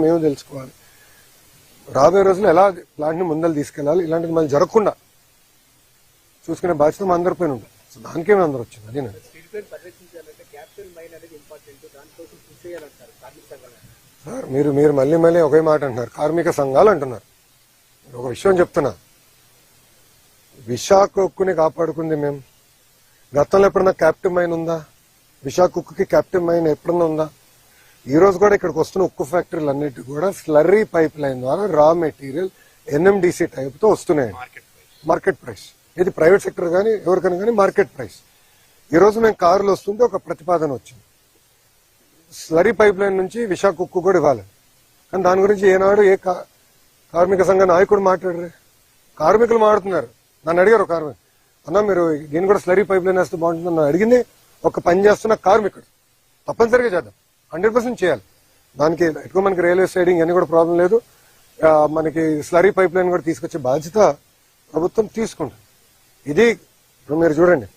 మేము తెలుసుకోవాలి. రాబోయే రోజుల్లో ఎలా ప్లాంట్ ని ముందలు తీసుకెళ్లాలి, ఇలాంటిది మళ్ళీ జరగకుండా చూసుకునే బాధ్యత మా అందరి పైన ఉంటుంది. సో దానికేమే అందరూ వచ్చింది. అదే సార్, మీరు మళ్ళీ ఒకే మాట అంటున్నారు. కార్మిక సంఘాలు అంటున్నారు. ఒక విషయం చెప్తున్నా, విశాఖ ఉక్కుని కాపాడుకుంది మేము. గతంలో ఎప్పుడన్నా క్యాప్టివ్ మైన్ ఉందా? విశాఖ ఉక్కుకి క్యాప్టివ్ మైన్ ఎప్పుడన్నా ఉందా? ఈ రోజు కూడా ఇక్కడికి వస్తున్న ఉక్కు ఫ్యాక్టరీలు అన్నిటి కూడా స్లర్రీ పైప్ లైన్ ద్వారా రా మెటీరియల్ ఎన్ఎండిసి టైప్ తో వస్తున్నాయి. మార్కెట్ ప్రైస్ ఇది ప్రైవేట్ సెక్టర్ కానీ ఎవరికైనా కానీ మార్కెట్ ప్రైస్. ఈ రోజు మేము కారులో వస్తుంటే ఒక ప్రతిపాదన వచ్చింది, స్లరీ పైప్ లైన్ నుంచి విశాఖ ఉక్కు కూడా ఇవ్వాలి. కానీ దాని గురించి ఏనాడు ఏ కార్మిక సంఘ నాయకుడు మాట్లాడరు. కార్మికులు మాట్లాడుతున్నారు. నన్ను అడిగారు కార్మికులు, అన్నా మీరు దీన్ని కూడా స్లరీ పైప్ లైన్ వేస్తే బాగుంటుంది. నన్ను అడిగింది ఒక పని చేస్తున్న కార్మికుడు. తప్పనిసరిగా చేద్దాం, 100% చేయాలి. దానికి ఎక్కువ మనకి రైల్వే సైడింగ్ అన్ని కూడా ప్రాబ్లం లేదు. మనకి స్లరీ పైప్ లైన్ కూడా తీసుకొచ్చే బాధ్యత ప్రభుత్వం తీసుకుంటుంది. ఇది ఇప్పుడు మీరు చూడండి,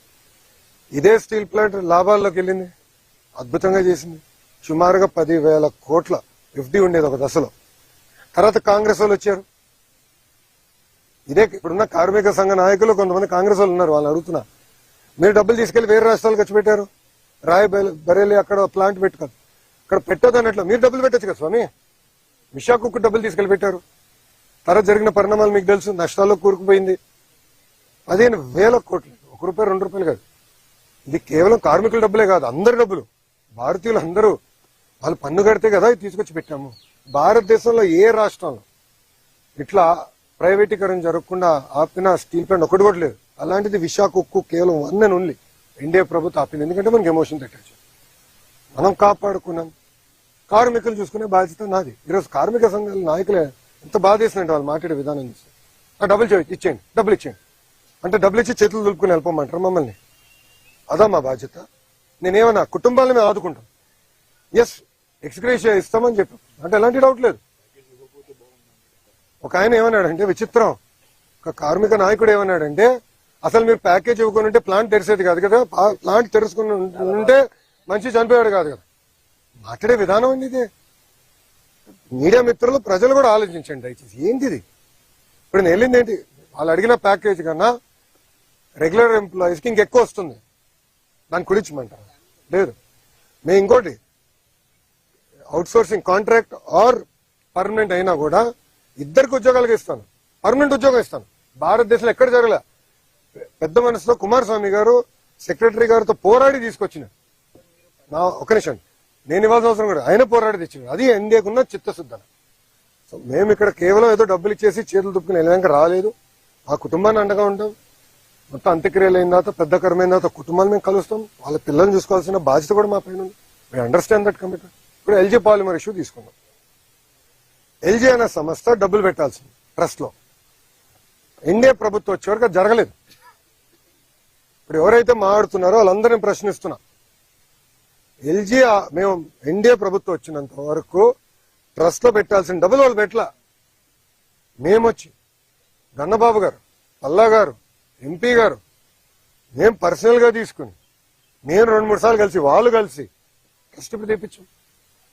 ఇదే స్టీల్ ప్లాంట్ లాభాల్లోకి వెళ్ళింది, అద్భుతంగా చేసింది. సుమారుగా 10,000 కోట్ల ఎఫ్డి ఉండేది ఒక దశలో. తర్వాత కాంగ్రెస్ వాళ్ళు వచ్చారు. ఇదే ఇప్పుడున్న కార్మిక సంఘ నాయకులు కొంతమంది కాంగ్రెస్ వాళ్ళు ఉన్నారు. వాళ్ళు అడుగుతున్నా, మీరు డబ్బులు తీసుకెళ్లి వేరే రాష్ట్రాలకు ఖర్చు పెట్టారు. బరేలి అక్కడ ప్లాంట్ పెట్టుకోరు, అక్కడ పెట్టదు అన్నట్లు మీరు డబ్బులు పెట్టచ్చు కదా స్వామి. విశాఖకు డబ్బులు తీసుకెళ్లి పెట్టారు. తర్వాత జరిగిన పరిణామాలు మీకు తెలుసు. నష్టాల్లో కూరుకుపోయింది. 15,000 కోట్లు, ₹1 ₹2 కాదు. ఇది కేవలం కార్మికుల డబ్బులే కాదు, అందరి డబ్బులు. భారతీయులు అందరూ వాళ్ళు పన్ను కడితే కదా ఇది తీసుకొచ్చి పెట్టాము. భారతదేశంలో ఏ రాష్ట్రంలో ఇట్లా ప్రైవేటీకరణ జరగకుండా ఆపిన స్టీల్ ప్లాంట్ ఒకటి కూడా లేదు. అలాంటిది విశాఖ ఉక్కు కేవలం 1 and only ఎన్డీఏ ప్రభుత్వం ఆపింది. ఎందుకంటే మనకి ఎమోషన్ తగ్గచ్చు. మనం కాపాడుకున్నాం. కార్మికులు చూసుకునే బాధ్యత నాది. ఈరోజు కార్మిక సంఘాల నాయకులే ఎంత బాధ చేసినట్టు వాళ్ళు మాట్లాడే విధానం చూస్తే, డబ్బులు ఇచ్చేయండి, డబ్బులు ఇచ్చేయండి అంటే డబ్బులు ఇచ్చి చేతులు దులుపుకుని వెళ్ళిపోమంటారు మమ్మల్ని. అదా మా బాధ్యత. నేనేమన్నా కుటుంబాలను మేము ఆదుకుంటాం. ఎస్, ఎక్స్గ్రేషియా ఇస్తామని చెప్పాం, అంటే ఎలాంటి డౌట్ లేదు. ఒక ఆయన ఏమన్నాడంటే విచిత్రం, ఒక కార్మిక నాయకుడు ఏమన్నాడంటే, అసలు మీరు ప్యాకేజ్ ఇవ్వకుండా ఉంటే ప్లాంట్ తెరిసేది కాదు కదా, ప్లాంట్ తెరుచుకుని ఉంటే మనిషి చనిపోయాడు కాదు కదా. మాట్లాడే విధానం అండి ఇది. మీడియా మిత్రులు, ప్రజలు కూడా ఆలోచించండి దయచేసి. ఏంటిది? ఇప్పుడు నేను వెళ్ళింది ఏంటి, వాళ్ళు అడిగిన ప్యాకేజ్ కన్నా రెగ్యులర్ ఎంప్లాయీస్ కి ఇంకెక్కువ వస్తుంది. దాన్ని కుడించమంటారు లేదు. మేము ఇంకోటి, out sourcing contract are permanent అయినా కూడా ఇద్దరికి ఉద్యోగాలుగా ఇస్తాను, పర్మనెంట్ ఉద్యోగం ఇస్తాను. భారతదేశంలో ఎక్కడ జరగలే. పెద్ద మనసులో కుమారస్వామి గారు సెక్రటరీ గారితో పోరాడి తీసుకొచ్చిన నా ఒక నిమిషం నేను ఇవ్వాల్సిన అవసరం కూడా ఆయన పోరాడి తెచ్చిన. అది ఎన్డీఏకున్న చిత్తశుద్ధన. సో మేము ఇక్కడ కేవలం ఏదో డబ్బులు ఇచ్చేసి చేతులు దుప్పుకుని వెళ్ళాక రాలేదు. ఆ కుటుంబాన్ని అండగా ఉంటాం. మొత్తం అంత్యక్రియలు అయిన తర్వాత, పెద్ద కరమైన తర్వాత కుటుంబాలు మేము కలుస్తాం. వాళ్ళ పిల్లల్ని చూసుకోవాల్సిన బాధ్యత కూడా మా పైన ఉంది. We understand that commitment. ఇప్పుడు ఎల్జీ పాలిమర్ ఇష్యూ తీసుకున్నాం. ఎల్జీ అనే సంస్థ డబ్బులు పెట్టాల్సింది ట్రస్ట్ లో. ఎన్డీఏ ప్రభుత్వం వచ్చే వరకు జరగలేదు. ఇప్పుడు ఎవరైతే మాట్లాడుతున్నారో వాళ్ళందరినీ ప్రశ్నిస్తున్నా. ఎల్జీ మేము ఎన్డీఏ ప్రభుత్వం వచ్చినంత వరకు ట్రస్ట్ లో పెట్టాల్సిన డబ్బులు వాళ్ళు పెట్టలా. మేమొచ్చి గన్నబాబు గారు, పల్లా గారు, ఎంపీ గారు, మేము పర్సనల్ గా తీసుకుని నేను 2-3 సార్లు కలిసి వాళ్ళు కలిసి ట్రస్ట్ తెప్పించాం.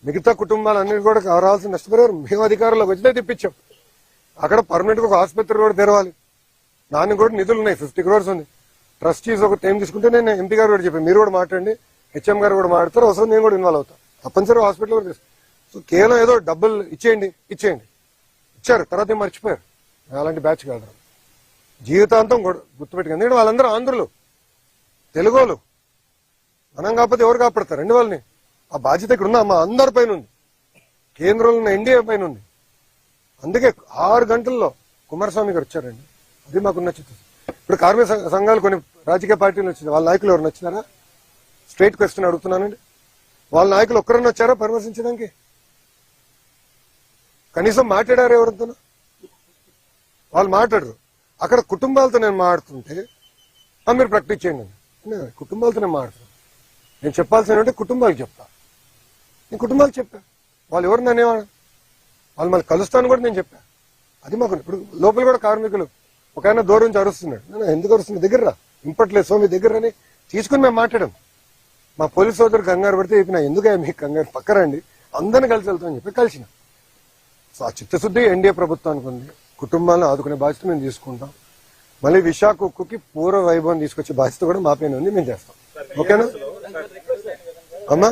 మిగతా కుటుంబాలన్నిటి కూడా రావాల్సిన నష్టపరిహారం మేము అధికారంలోకి వచ్చినా తెప్పించాం. అక్కడ పర్మనెంట్ గా ఒక ఆసుపత్రి కూడా తెరవాలి. దానికి కూడా నిధులు ఉన్నాయి, 50 crores ఉంది. ట్రస్టీస్ ఒక టైం తీసుకుంటే నేను ఎంపీ గారు కూడా చెప్పాను, మీరు కూడా మాట్లాడండి, హెచ్ఎం గారు కూడా మాట్లాడతారు, అవసరం నేను కూడా ఇన్వాల్వ్ అవుతాను. తప్పనిసరిగా హాస్పిటల్ కూడా తీస్తాను. సో కేవలం ఏదో డబ్బులు ఇచ్చేయండి ఇచ్చారు, తర్వాత మర్చిపోయారు. అలాంటి బ్యాచ్ కాదు. జీవితాంతం గుర్తుపెట్టుకుంది. ఎందుకంటే వాళ్ళందరూ ఆంధ్రులు, తెలుగోలు. మనం కాకపోతే ఎవరు కాపాడతారండి వాళ్ళని? ఆ బాధ్యత ఇక్కడ ఉన్న మా అందరి పైన ఉంది, కేంద్రంలో ఉన్న ఎన్డీఏ పైన ఉంది. అందుకే 6 గంటల్లో కుమారస్వామి గారు వచ్చారండి. అది మాకు నచ్చుతుంది. ఇప్పుడు కార్మిక సంఘాలు కొన్ని రాజకీయ పార్టీలు వచ్చింది, వాళ్ళ నాయకులు ఎవరు నచ్చినారా? Straight question అడుగుతున్నానండి. వాళ్ళ నాయకులు ఒక్కరన్నా వచ్చారా పరామర్శించడానికి? కనీసం మాట్లాడారు ఎవరితో? వాళ్ళు మాట్లాడరు. అక్కడ కుటుంబాలతో నేను మాట్లాడుతుంటే మీరు ప్రాక్టీస్ చేయండి. కుటుంబాలతో నేను మాట్లాడుతున్నాను. నేను చెప్పాల్సిన కుటుంబాలకు చెప్తా. నేను కుటుంబాలకు చెప్పా. వాళ్ళు ఎవరు నన్నేవాడు, వాళ్ళు మళ్ళీ కలుస్తాను కూడా నేను చెప్పా. అది మాకు ఇప్పుడు లోపల కూడా కార్మికులు ఒక ఆయన దూరం నుంచి అరుస్తున్నాడు. నేను ఎందుకు అరుస్తున్నా, దగ్గర రా, ఇంపట్లేదు స్వామి దగ్గర అని తీసుకుని మేము మాట్లాడాం. మా పోలీస్ సోదరు కంగారు పడితే చెప్పిన, ఎందుకు మీకు కంగారు, పక్కరండి అందరిని కలిసి వెళ్తామని చెప్పి కలిసిన. సో ఆ చిత్తశుద్ధి ఎన్డీఏ ప్రభుత్వానికి ఉంది. కుటుంబాలను ఆదుకునే బాధ్యత మేము తీసుకుంటాం. మళ్ళీ విశాఖ ఉక్కుకి పూర్వ వైభవం తీసుకొచ్చే బాధ్యత కూడా మా పైన ఉంది, మేము చేస్తాం. ఓకేనా అమ్మా?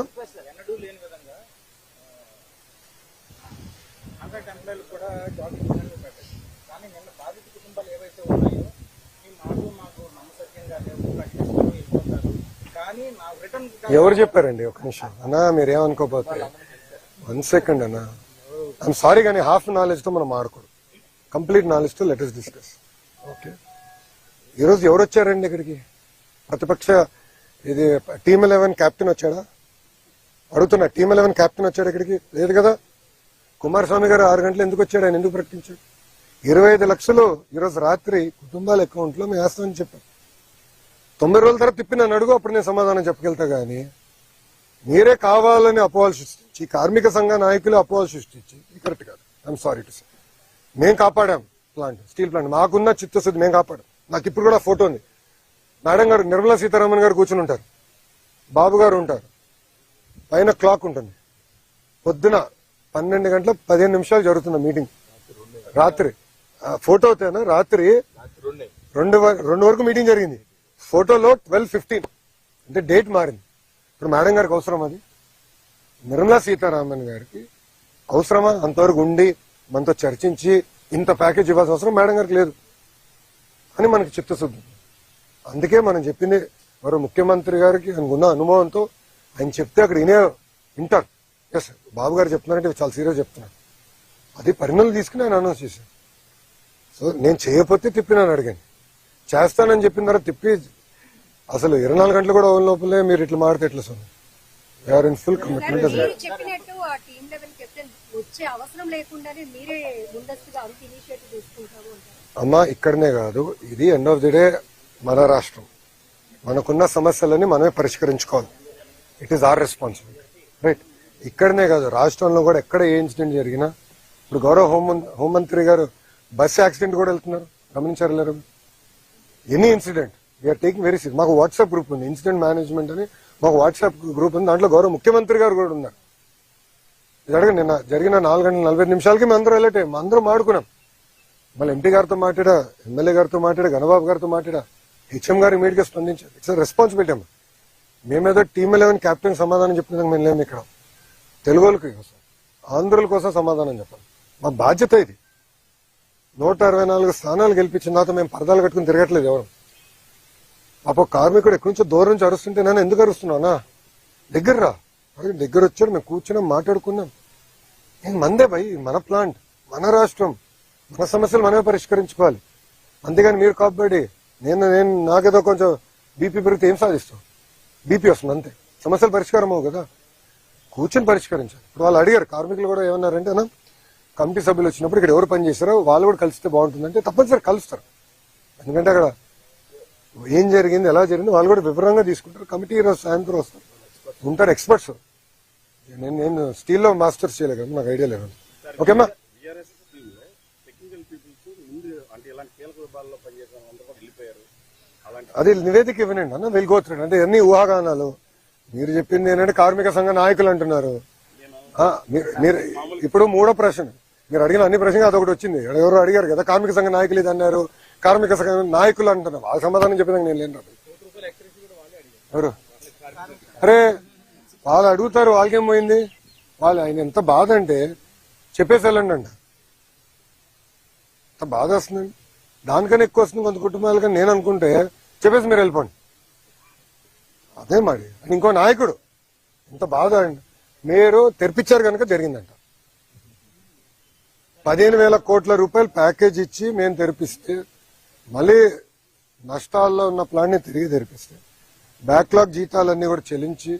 ఎవరు చెప్పారండి? ఒక నిమిషం అన్నా, మీరేమనుకోపోతే 1 సెకండ్ అన్నా. ఐఎమ్ సారీ కానీ హాఫ్ నాలెడ్జ్ తో మనం ఆడకూడదు. కంప్లీట్ నాలెడ్జ్ తో లెట్ us డిస్కస్. ఓకే, ఈరోజు ఎవరు వచ్చారండి ఇక్కడికి? ప్రతిపక్ష ఇది టీమ్ 11 కెప్టెన్ వచ్చాడా? అడుగుతున్నా, టీమ్ 11 కెప్టెన్ వచ్చాడు ఇక్కడికి? లేదు కదా. కుమారస్వామి గారు 6 గంటలు ఎందుకు వచ్చాడు? ఆయన ఎందుకు ప్రకటించాడు? 25 లక్షలు ఈరోజు రాత్రి కుటుంబాల అకౌంట్ లో మేము వేస్తామని చెప్పాం. 90 రోజుల తర్వాత తిప్పి నన్ను అడుగు, అప్పుడు నేను సమాధానం చెప్పగలుగుతా. గానీ మీరే కావాలని అపోహలు సృష్టించి, కార్మిక సంఘ నాయకులు అపోహలు సృష్టించి, ఇది కరెక్ట్ కాదు. I'm sorry to say. మేము కాపాడాం ప్లాంట్, స్టీల్ ప్లాంట్. మాకున్న చిత్తశుద్ధి మేము కాపాడాం. నాకు ఇప్పుడు కూడా ఫోటో ఉంది. మేడం గారు, నిర్మలా సీతారామన్ గారు కూర్చుని ఉంటారు, బాబు గారు ఉంటారు, పైన క్లాక్ ఉంటుంది. పొద్దున 12 గంటల 15 నిమిషాలు జరుగుతున్న మీటింగ్. రాత్రి ఫోటో అయితేనా రాత్రి 2 వరకు మీటింగ్ జరిగింది. ఫోటోలో 12:15 అంటే డేట్ మారింది. ఇప్పుడు మేడం గారికి అవసరం అది? నిర్మలా సీతారామన్ గారికి అవసరమా అంతవరకు ఉండి మనతో చర్చించి ఇంత ప్యాకేజ్ ఇవ్వాల్సిన అవసరం మేడం గారికి లేదు అని మనకి చిత్తశుద్ధి. అందుకే మనం చెప్పింది మరో ముఖ్యమంత్రి గారికి ఉన్న అనుభవంతో ఆయన చెప్తే అక్కడ వింటారు. ఎస్, బాబు గారు చెప్తున్నారంటే చాలా సీరియస్ చెప్తున్నారు. అది పరిణామాలు తీసుకుని ఆయన అనౌన్స్ చేశారు. సో నేను చేయకపోతే తిప్పినాను అడిగాను, చేస్తానని చెప్పిన తర్వాత తిప్పి అసలు 24 గంటలు కూడా ఓన్ లోపలే మీరు ఇట్లా మాడితే ఎట్లా? Sir you're in full commitment. అమ్మా, ఇక్కడనే కాదు, ఇది ఎండ్ ఆఫ్ ది డే మన రాష్ట్రం. మనకున్న సమస్యలని మనమే పరిష్కరించుకోవాలి. It is our responsibility, right? ఇక్కడనే కాదు, రాష్ట్రంలో కూడా ఎక్కడ ఏ ఇన్సిడెంట్ జరిగినా, ఇప్పుడు గౌరవ హోంమంత్రి గారు బస్ యాక్సిడెంట్ కూడా వెళ్తున్నారు, గమనించారు లేరు? Any incident we're taking very serious. మాకు వాట్సాప్ గ్రూప్ ఉంది, ఇన్సిడెంట్ మేనేజ్మెంట్ అని మాకు వాట్సాప్ గ్రూప్ ఉంది. దాంట్లో గౌరవ ముఖ్యమంత్రి గారు కూడా ఉన్నారు. ఇది అడగండి. నిన్న జరిగిన 4 గంటల 45 నిమిషాలకి మేము అందరూ వెళ్ళటే అందరం ఆడుకున్నాం. మళ్ళీ ఎంపీ గారితో మాట్లాడా, ఎమ్మెల్యే గారితో మాట్లాడా, గణబాబు గారితో మాట్లాడా, హెచ్ఎం గారు ఇమీడియట్ గా స్పందించారు. ఇట్స్ రెస్పాన్సిబిలిటీ అమ్మా. మేమేదో టీమ్ 11 కెప్టెన్ సమాధానం చెప్పిన మేము లేము ఇక్కడ. తెలుగు వాళ్ళకి కోసం, ఆంధ్రుల కోసం సమాధానం చెప్పాలి. మా బాధ్యత ఇది. 164 స్థానాలు గెలిపించిన తర్వాత మేము పరదాలు కట్టుకుని తిరగట్లేదు ఎవరు. పాప కార్మికుడు ఎక్కడి నుంచో దూరం నుంచి అరుస్తుంటే నేను ఎందుకు అరుస్తున్నానా? దగ్గర రా, దగ్గర వచ్చాడు, మేము కూర్చున్నాం, మాట్లాడుకున్నాం. మందే భయ్, మన ప్లాంట్, మన రాష్ట్రం, మన సమస్యలు మనమే పరిష్కరించుకోవాలి. అంతేగాని మీరు కాబట్టి నేను నాకేదో కొంచెం బీపీ పెరిగితే ఏం సాధిస్తాం? బీపీ వస్తుంది అంతే, సమస్యలు పరిష్కారం అవ్వు కదా. కూర్చొని పరిష్కరించాలి. ఇప్పుడు వాళ్ళు అడిగారు, కార్మికులు కూడా ఏమన్నారంటే అన్న, కమిటీ సభ్యులు వచ్చినప్పుడు ఇక్కడ ఎవరు పనిచేస్తారో వాళ్ళు కూడా కలిస్తే బాగుంటుందంటే తప్పనిసరి కలుస్తారు. ఎందుకంటే అక్కడ ఏం జరిగింది, ఎలా జరిగింది వాళ్ళు కూడా వివరంగా తీసుకుంటారు. కమిటీ ఈరోజు సాయంత్రం వస్తారు, ఉంటారు ఎక్స్పర్ట్స్. నేను స్టీల్లో మాస్టర్స్ చేయలేదు కదా, నాకు ఐడియా లేదు. ఓకేమ్మా? అది నివేదిక ఇవ్వనండి అన్న, వెళ్ళిపోతున్నాడు అంటే అన్ని ఊహాగానాలు. మీరు చెప్పింది ఏంటంటే కార్మిక సంఘ నాయకులు అంటున్నారు. మీరు ఇప్పుడు 3వ ప్రశ్న మీరు అడిగిన అన్ని ప్రశ్నలు అదొకటి వచ్చింది. ఎవరు అడిగారు కదా, కార్మిక సంఘ నాయకులు ఇది అన్నారు, కార్మిక సంఘ నాయకులు అంటున్నారు. వాళ్ళ సమాధానం చెప్పేదానికి నేను లేను. ఎవరు? అరే వాళ్ళు అడుగుతారు, వాళ్ళకేం పోయింది? వాళ్ళు ఆయన ఎంత బాధ అంటే చెప్పేసి వెళ్ళండి అంట. ఎంత బాధ వస్తుందండి. దానికన్నా ఎక్కువ వస్తుంది కొంత కుటుంబాలు. కానీ నేను అనుకుంటే చెప్పేసి మీరు వెళ్ళిపోండి. అదే మరి ఇంకో నాయకుడు ఎంత బాధ అండి. మీరు తెరిపించారు కనుక జరిగిందంట. 15,000 కోట్ల రూపాయలు ప్యాకేజ్ ఇచ్చి మేము తెరిపిస్తే, మళ్ళీ నష్టాల్లో ఉన్న ప్లాన్ ని తిరిగి తెరిపిస్తే, బ్యాక్లాగ్ జీతాలన్నీ కూడా చెల్లించి